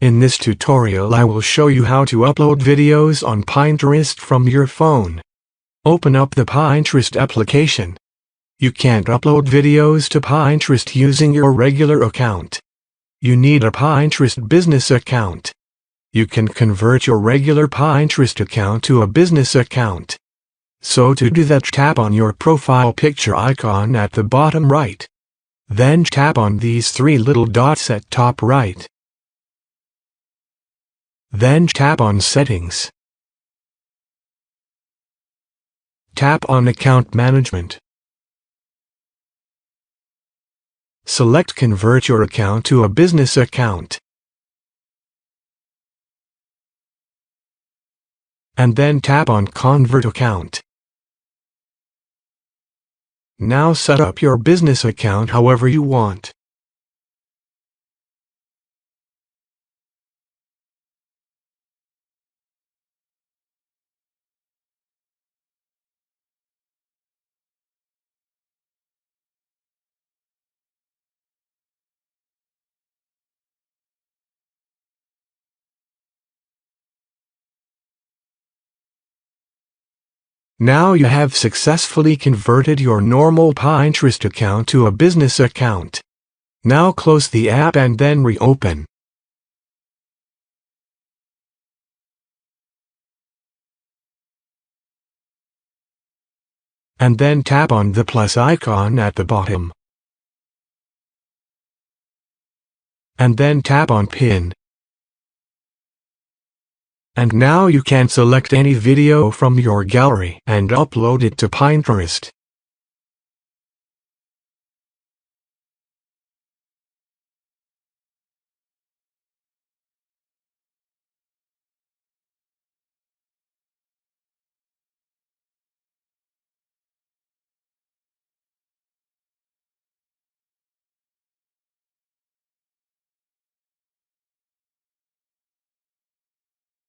In this tutorial I will show you how to upload videos on Pinterest from your phone. Open up the Pinterest application. You can't upload videos to Pinterest using your regular account. You need a Pinterest business account. You can convert your regular Pinterest account to a business account. So to do that, tap on your profile picture icon at the bottom right. Then tap on these three little dots at top right. Then tap on Settings. Tap on Account Management. Select Convert your account to a business account. And then tap on Convert Account. Now set up your business account however you want. Now you have successfully converted your normal Pinterest account to a business account. Now close the app and then reopen. And then tap on the plus icon at the bottom. And then tap on Pin. And now you can select any video from your gallery and upload it to Pinterest.